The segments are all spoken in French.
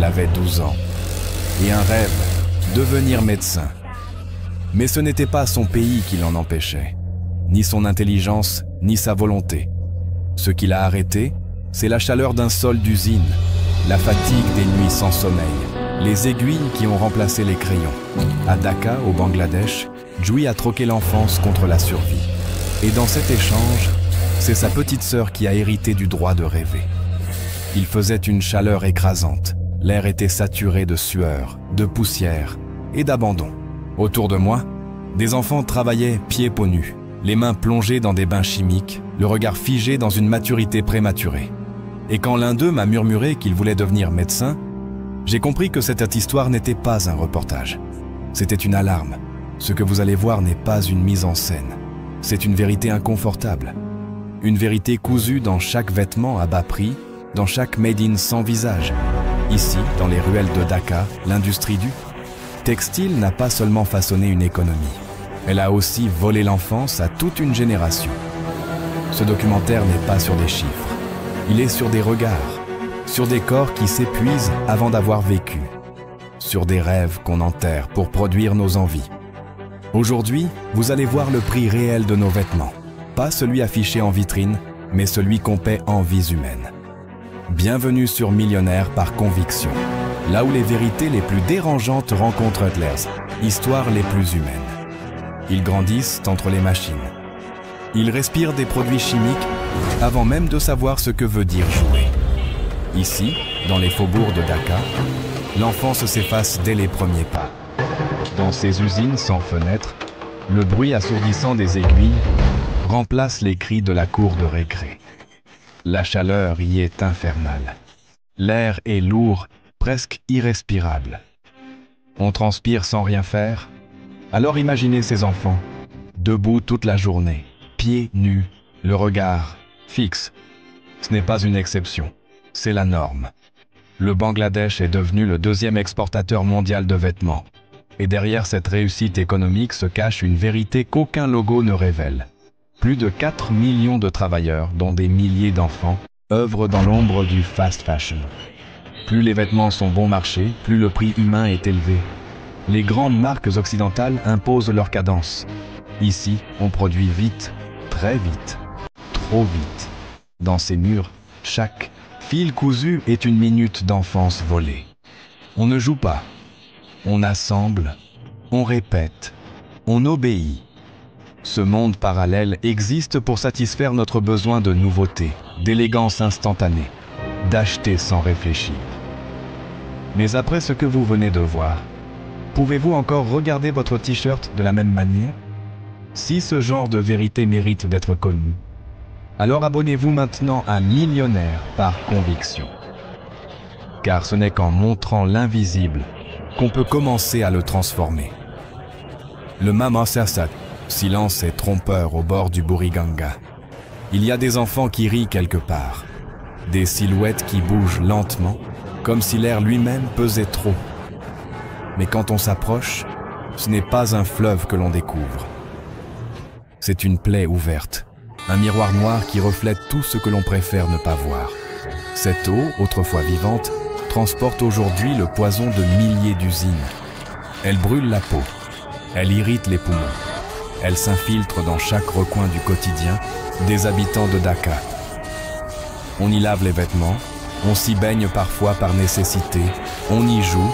avait 12 ans. Et un rêve, devenir médecin. Mais ce n'était pas son pays qui l'en empêchait, ni son intelligence, ni sa volonté. Ce qui l'a arrêté, c'est la chaleur d'un sol d'usine, la fatigue des nuits sans sommeil, les aiguilles qui ont remplacé les crayons. À Dhaka, au Bangladesh, Jui a troqué l'enfance contre la survie. Et dans cet échange, c'est sa petite sœur qui a hérité du droit de rêver. Il faisait une chaleur écrasante. L'air était saturé de sueur, de poussière et d'abandon. Autour de moi, des enfants travaillaient pieds pots nus, les mains plongées dans des bains chimiques, le regard figé dans une maturité prématurée. Et quand l'un d'eux m'a murmuré qu'il voulait devenir médecin, j'ai compris que cette histoire n'était pas un reportage. C'était une alarme. Ce que vous allez voir n'est pas une mise en scène. C'est une vérité inconfortable. Une vérité cousue dans chaque vêtement à bas prix, dans chaque made in sans visage. Ici, dans les ruelles de Dhaka, l'industrie du textile n'a pas seulement façonné une économie. Elle a aussi volé l'enfance à toute une génération. Ce documentaire n'est pas sur des chiffres. Il est sur des regards, sur des corps qui s'épuisent avant d'avoir vécu, sur des rêves qu'on enterre pour produire nos envies. Aujourd'hui, vous allez voir le prix réel de nos vêtements. Pas celui affiché en vitrine, mais celui qu'on paie en vies humaines. Bienvenue sur Millionnaire par conviction, là où les vérités les plus dérangeantes rencontrent Hustlers, histoires les plus humaines. Ils grandissent entre les machines. Ils respirent des produits chimiques avant même de savoir ce que veut dire jouer. Ici, dans les faubourgs de Dhaka, l'enfance s'efface dès les premiers pas. Dans ces usines sans fenêtres, le bruit assourdissant des aiguilles remplace les cris de la cour de récré. La chaleur y est infernale. L'air est lourd, presque irrespirable. On transpire sans rien faire. Alors imaginez ces enfants, debout toute la journée, pieds nus, le regard fixe. Ce n'est pas une exception, c'est la norme. Le Bangladesh est devenu le deuxième exportateur mondial de vêtements. Et derrière cette réussite économique se cache une vérité qu'aucun logo ne révèle. Plus de 4 millions de travailleurs, dont des milliers d'enfants, œuvrent dans l'ombre du fast fashion. Plus les vêtements sont bon marché, plus le prix humain est élevé. Les grandes marques occidentales imposent leur cadence. Ici, on produit vite, très vite, trop vite. Dans ces murs, chaque fil cousu est une minute d'enfance volée. On ne joue pas. On assemble, on répète, on obéit. Ce monde parallèle existe pour satisfaire notre besoin de nouveauté, d'élégance instantanée, d'acheter sans réfléchir. Mais après ce que vous venez de voir, pouvez-vous encore regarder votre t-shirt de la même manière? Si ce genre de vérité mérite d'être connu, alors abonnez-vous maintenant à Millionnaire par conviction. Car ce n'est qu'en montrant l'invisible qu'on peut commencer à le transformer. Le Mama Sarsat, silence est trompeur au bord du Buriganga. Il y a des enfants qui rient quelque part, des silhouettes qui bougent lentement, comme si l'air lui-même pesait trop. Mais quand on s'approche, ce n'est pas un fleuve que l'on découvre. C'est une plaie ouverte, un miroir noir qui reflète tout ce que l'on préfère ne pas voir. Cette eau, autrefois vivante, transporte aujourd'hui le poison de milliers d'usines. Elle brûle la peau, elle irrite les poumons, elle s'infiltre dans chaque recoin du quotidien des habitants de Dhaka. On y lave les vêtements, on s'y baigne parfois par nécessité, on y joue,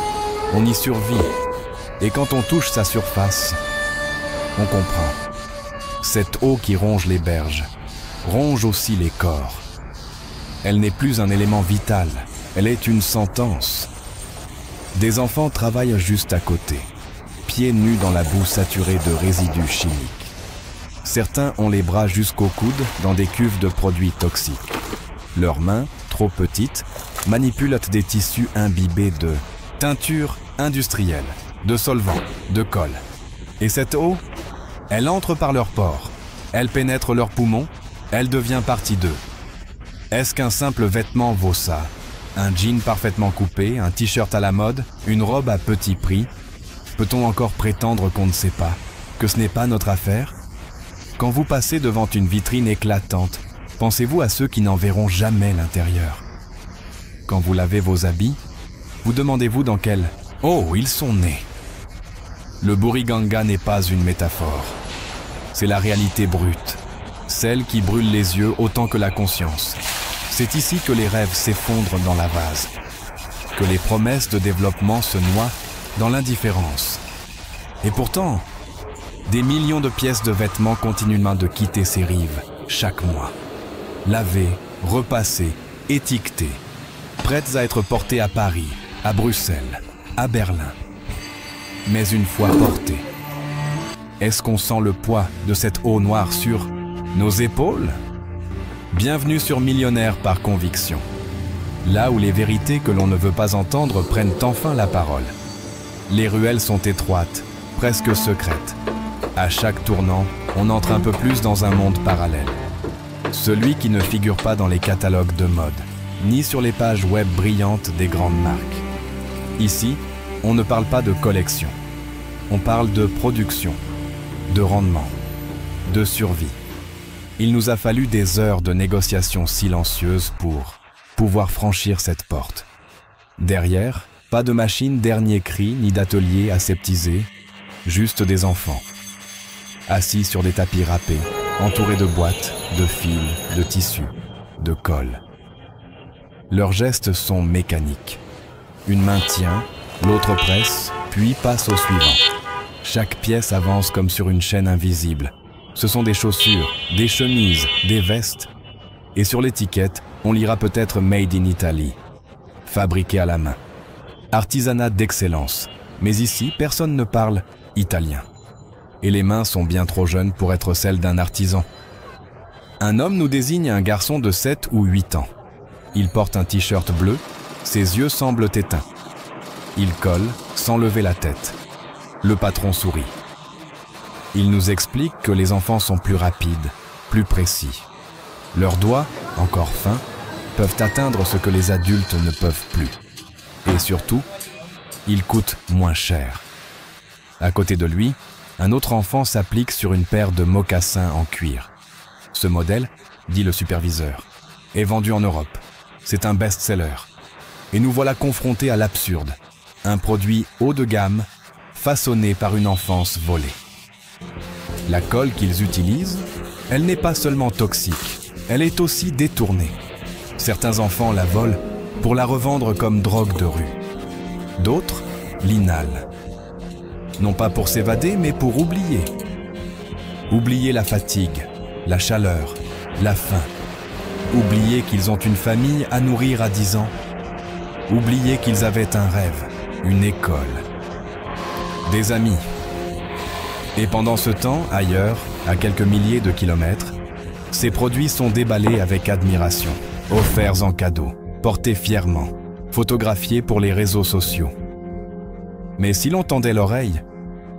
on y survit. Et quand on touche sa surface, on comprend. Cette eau qui ronge les berges, ronge aussi les corps. Elle n'est plus un élément vital, elle est une sentence. Des enfants travaillent juste à côté, pieds nus dans la boue saturée de résidus chimiques. Certains ont les bras jusqu'au coude dans des cuves de produits toxiques. Leurs mains, trop petites, manipulent des tissus imbibés de teinture industrielle, de solvants, de colle. Et cette eau, elle entre par leurs pores, elle pénètre leurs poumons, elle devient partie d'eux. Est-ce qu'un simple vêtement vaut ça? Un jean parfaitement coupé, un t-shirt à la mode, une robe à petit prix? Peut-on encore prétendre qu'on ne sait pas, que ce n'est pas notre affaire? Quand vous passez devant une vitrine éclatante, pensez-vous à ceux qui n'en verront jamais l'intérieur? Quand vous lavez vos habits, Vous demandez-vous dans quel... Oh, ils sont nés. Le Buriganga n'est pas une métaphore. C'est la réalité brute, celle qui brûle les yeux autant que la conscience. C'est ici que les rêves s'effondrent dans la vase, que les promesses de développement se noient dans l'indifférence. Et pourtant, des millions de pièces de vêtements continuent de quitter ces rives chaque mois. Lavées, repassées, étiquetées, prêtes à être portées à Paris, à Bruxelles, à Berlin. Mais une fois portées, est-ce qu'on sent le poids de cette eau noire sur nos épaules? Bienvenue sur Millionnaire par conviction. Là où les vérités que l'on ne veut pas entendre prennent enfin la parole. Les ruelles sont étroites, presque secrètes. À chaque tournant, on entre un peu plus dans un monde parallèle. Celui qui ne figure pas dans les catalogues de mode, ni sur les pages web brillantes des grandes marques. Ici, on ne parle pas de collection. On parle de production, de rendement, de survie. Il nous a fallu des heures de négociations silencieuses pour pouvoir franchir cette porte. Derrière, pas de machine dernier cri ni d'atelier aseptisé, juste des enfants. Assis sur des tapis râpés, entourés de boîtes, de fils, de tissus, de colle. Leurs gestes sont mécaniques. Une main tient, l'autre presse, puis passe au suivant. Chaque pièce avance comme sur une chaîne invisible. Ce sont des chaussures, des chemises, des vestes. Et sur l'étiquette, on lira peut-être « Made in Italy », fabriqué à la main. Artisanat d'excellence. Mais ici, personne ne parle italien. Et les mains sont bien trop jeunes pour être celles d'un artisan. Un homme nous désigne un garçon de 7 ou 8 ans. Il porte un t-shirt bleu, ses yeux semblent éteints. Il colle sans lever la tête. Le patron sourit. Il nous explique que les enfants sont plus rapides, plus précis. Leurs doigts, encore fins, peuvent atteindre ce que les adultes ne peuvent plus. Et surtout, ils coûtent moins cher. À côté de lui, un autre enfant s'applique sur une paire de mocassins en cuir. Ce modèle, dit le superviseur, est vendu en Europe. C'est un best-seller. Et nous voilà confrontés à l'absurde. Un produit haut de gamme, façonné par une enfance volée. La colle qu'ils utilisent, elle n'est pas seulement toxique, elle est aussi détournée. Certains enfants la volent pour la revendre comme drogue de rue. D'autres l'inhalent. Non pas pour s'évader, mais pour oublier. Oublier la fatigue, la chaleur, la faim. Oublier qu'ils ont une famille à nourrir à 10 ans. Oublier qu'ils avaient un rêve, une école, des amis. Et pendant ce temps, ailleurs, à quelques milliers de kilomètres, ces produits sont déballés avec admiration, offerts en cadeau, portés fièrement, photographiés pour les réseaux sociaux. Mais si l'on tendait l'oreille,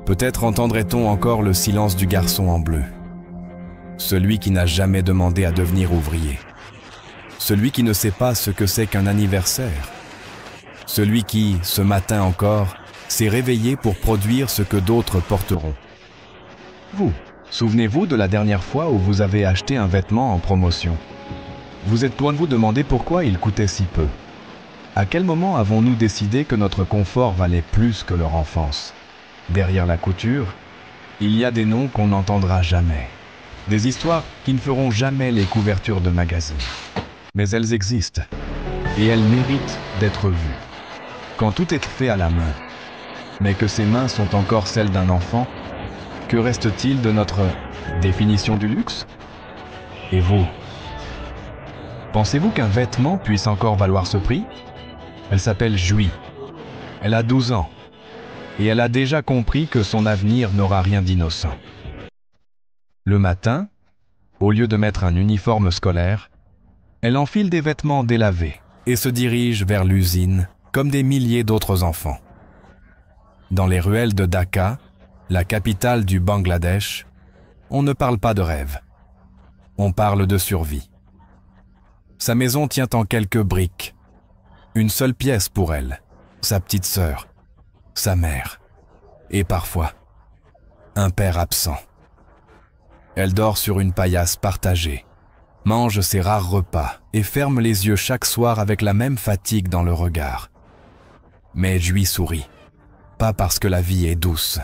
peut-être entendrait-on encore le silence du garçon en bleu. Celui qui n'a jamais demandé à devenir ouvrier. Celui qui ne sait pas ce que c'est qu'un anniversaire. Celui qui, ce matin encore, s'est réveillé pour produire ce que d'autres porteront. Vous, souvenez-vous de la dernière fois où vous avez acheté un vêtement en promotion? Vous êtes loin de vous demander pourquoi il coûtait si peu. À quel moment avons-nous décidé que notre confort valait plus que leur enfance? Derrière la couture, il y a des noms qu'on n'entendra jamais. Des histoires qui ne feront jamais les couvertures de magazines. Mais elles existent. Et elles méritent d'être vues. Quand tout est fait à la main, mais que ces mains sont encore celles d'un enfant, que reste-t-il de notre définition du luxe? Et vous? Pensez-vous qu'un vêtement puisse encore valoir ce prix? Elle s'appelle Julie. Elle a 12 ans. Et elle a déjà compris que son avenir n'aura rien d'innocent. Le matin, au lieu de mettre un uniforme scolaire, elle enfile des vêtements délavés et se dirige vers l'usine comme des milliers d'autres enfants. Dans les ruelles de Dhaka, la capitale du Bangladesh, on ne parle pas de rêve. On parle de survie. Sa maison tient en quelques briques. Une seule pièce pour elle, sa petite sœur, sa mère, et parfois, un père absent. Elle dort sur une paillasse partagée, mange ses rares repas et ferme les yeux chaque soir avec la même fatigue dans le regard. Mais Jui sourit. Pas parce que la vie est douce,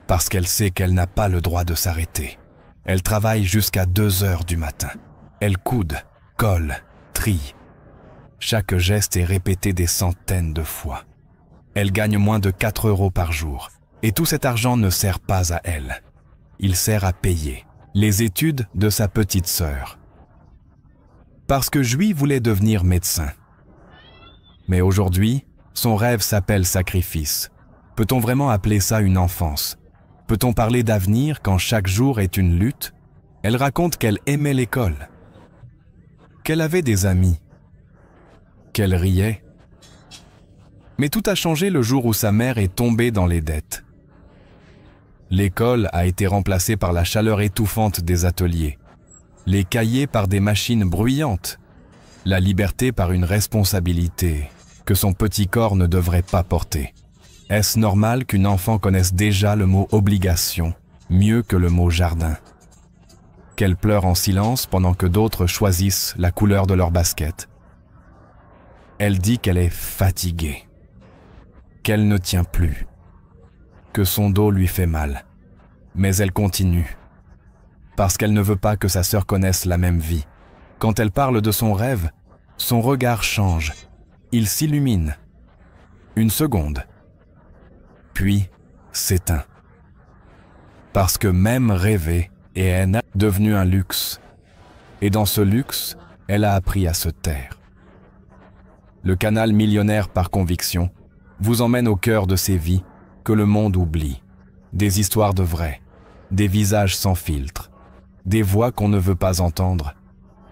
parce qu'elle sait qu'elle n'a pas le droit de s'arrêter. Elle travaille jusqu'à 2 heures du matin. Elle coude, colle, trie. Chaque geste est répété des centaines de fois. Elle gagne moins de 4 € par jour. Et tout cet argent ne sert pas à elle. Il sert à payer les études de sa petite sœur. Parce que Jui voulait devenir médecin. Mais aujourd'hui, son rêve s'appelle sacrifice. Peut-on vraiment appeler ça une enfance? Peut-on parler d'avenir quand chaque jour est une lutte? Elle raconte qu'elle aimait l'école, qu'elle avait des amis, qu'elle riait. Mais tout a changé le jour où sa mère est tombée dans les dettes. L'école a été remplacée par la chaleur étouffante des ateliers, les cahiers par des machines bruyantes, la liberté par une responsabilité que son petit corps ne devrait pas porter. Est-ce normal qu'une enfant connaisse déjà le mot obligation mieux que le mot jardin? Qu'elle pleure en silence pendant que d'autres choisissent la couleur de leur basket? Elle dit qu'elle est fatiguée, qu'elle ne tient plus, que son dos lui fait mal. Mais elle continue, parce qu'elle ne veut pas que sa sœur connaisse la même vie. Quand elle parle de son rêve, son regard change. Il s'illumine. Une seconde. Puis s'éteint. Parce que même rêver est devenu un luxe. Et dans ce luxe, elle a appris à se taire. Le canal Millionnaire par conviction vous emmène au cœur de ces vies que le monde oublie. Des histoires de vrais, des visages sans filtre, des voix qu'on ne veut pas entendre.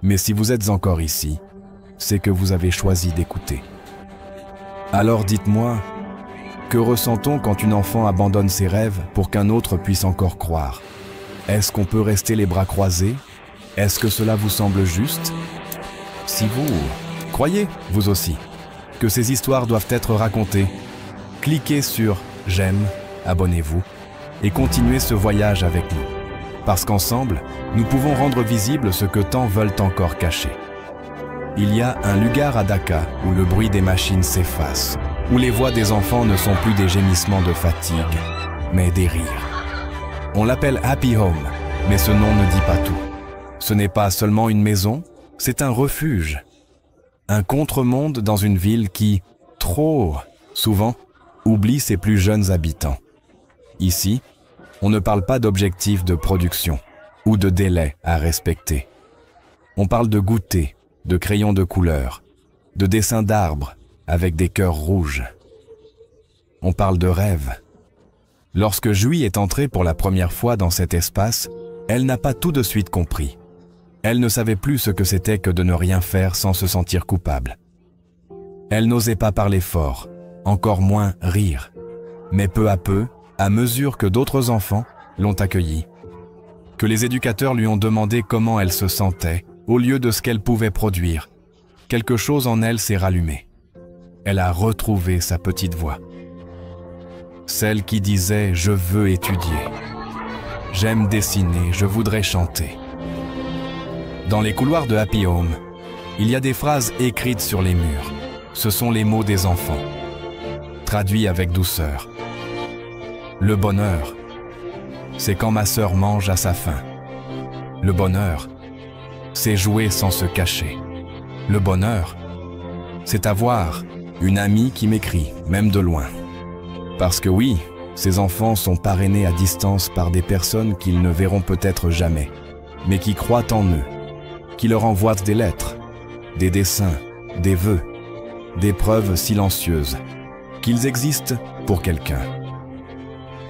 Mais si vous êtes encore ici, c'est que vous avez choisi d'écouter. Alors dites-moi, que ressent-on quand une enfant abandonne ses rêves pour qu'un autre puisse encore croire? Est-ce qu'on peut rester les bras croisés? Est-ce que cela vous semble juste? Si vous croyez, vous aussi, que ces histoires doivent être racontées, cliquez sur « J'aime », abonnez-vous et continuez ce voyage avec nous. Parce qu'ensemble, nous pouvons rendre visible ce que tant veulent encore cacher. Il y a un lugar à Dhaka où le bruit des machines s'efface, où les voix des enfants ne sont plus des gémissements de fatigue, mais des rires. On l'appelle Happy Home, mais ce nom ne dit pas tout. Ce n'est pas seulement une maison, c'est un refuge. Un contre-monde dans une ville qui, trop souvent, oublie ses plus jeunes habitants. Ici, on ne parle pas d'objectifs de production ou de délais à respecter. On parle de goûter, de crayons de couleur, de dessins d'arbres avec des cœurs rouges. On parle de rêve. Lorsque Jui est entrée pour la première fois dans cet espace, elle n'a pas tout de suite compris. Elle ne savait plus ce que c'était que de ne rien faire sans se sentir coupable. Elle n'osait pas parler fort, encore moins rire. Mais peu à peu, à mesure que d'autres enfants l'ont accueillie, que les éducateurs lui ont demandé comment elle se sentait, au lieu de ce qu'elle pouvait produire, quelque chose en elle s'est rallumé. Elle a retrouvé sa petite voix. Celle qui disait « Je veux étudier. J'aime dessiner, je voudrais chanter. » Dans les couloirs de Happy Home, il y a des phrases écrites sur les murs. Ce sont les mots des enfants, traduits avec douceur. Le bonheur, c'est quand ma sœur mange à sa faim. Le bonheur, c'est jouer sans se cacher. Le bonheur, c'est avoir une amie qui m'écrit, même de loin. Parce que oui, ces enfants sont parrainés à distance par des personnes qu'ils ne verront peut-être jamais, mais qui croient en eux, qui leur envoient des lettres, des dessins, des vœux, des preuves silencieuses, qu'ils existent pour quelqu'un.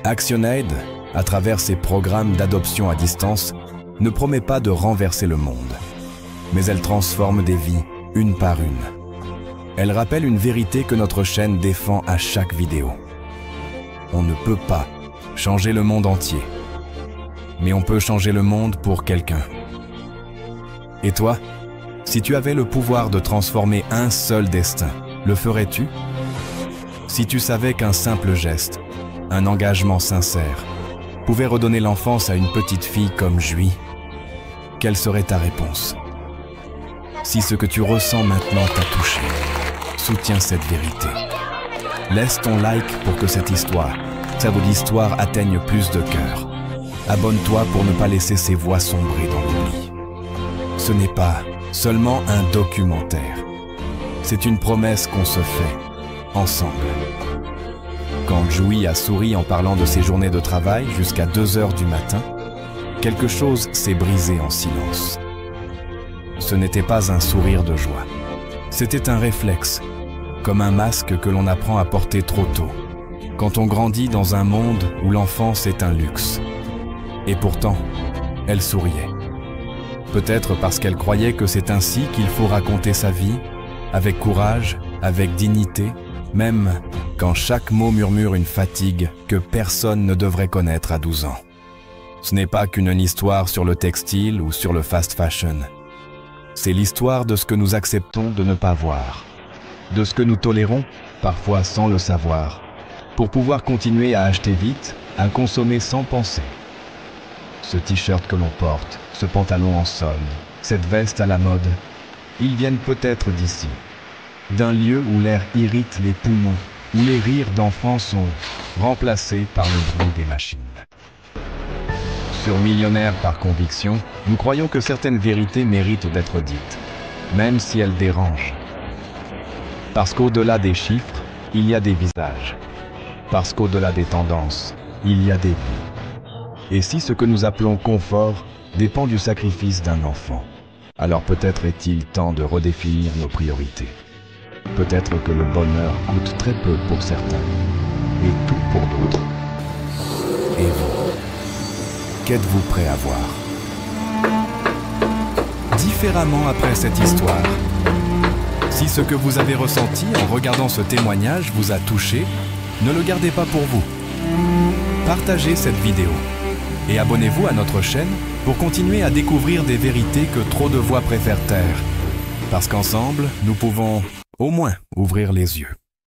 ActionAid, à travers ses programmes d'adoption à distance, ne promet pas de renverser le monde, mais elle transforme des vies une par une. Elle rappelle une vérité que notre chaîne défend à chaque vidéo. On ne peut pas changer le monde entier, mais on peut changer le monde pour quelqu'un. Et toi, si tu avais le pouvoir de transformer un seul destin, le ferais-tu? Si tu savais qu'un simple geste, un engagement sincère, pouvait redonner l'enfance à une petite fille comme Jui, quelle serait ta réponse? Si ce que tu ressens maintenant t'a touché, soutiens cette vérité. Laisse ton like pour que cette histoire atteigne plus de cœurs. Abonne-toi pour ne pas laisser ces voix sombrer dans l'oubli. Ce n'est pas seulement un documentaire. C'est une promesse qu'on se fait, ensemble. Quand Jouy a souri en parlant de ses journées de travail jusqu'à 2 heures du matin, quelque chose s'est brisé en silence. Ce n'était pas un sourire de joie. C'était un réflexe, comme un masque que l'on apprend à porter trop tôt, quand on grandit dans un monde où l'enfance est un luxe. Et pourtant, elle souriait. Peut-être parce qu'elle croyait que c'est ainsi qu'il faut raconter sa vie, avec courage, avec dignité, même quand chaque mot murmure une fatigue que personne ne devrait connaître à 12 ans. Ce n'est pas qu'une histoire sur le textile ou sur le fast fashion. C'est l'histoire de ce que nous acceptons de ne pas voir, de ce que nous tolérons, parfois sans le savoir, pour pouvoir continuer à acheter vite, à consommer sans penser. Ce t-shirt que l'on porte, ce pantalon en solde, cette veste à la mode, ils viennent peut-être d'ici, d'un lieu où l'air irrite les poumons, où les rires d'enfants sont remplacés par le bruit des machines. Sur Millionnaire par conviction, nous croyons que certaines vérités méritent d'être dites, même si elles dérangent. Parce qu'au-delà des chiffres, il y a des visages. Parce qu'au-delà des tendances, il y a des vies. Et si ce que nous appelons confort dépend du sacrifice d'un enfant, alors peut-être est-il temps de redéfinir nos priorités. Peut-être que le bonheur coûte très peu pour certains, et tout pour d'autres. Et vous, qu'êtes-vous prêt à voir? Différemment après cette histoire. Si ce que vous avez ressenti en regardant ce témoignage vous a touché, ne le gardez pas pour vous. Partagez cette vidéo et abonnez-vous à notre chaîne pour continuer à découvrir des vérités que trop de voix préfèrent taire. Parce qu'ensemble, nous pouvons au moins ouvrir les yeux.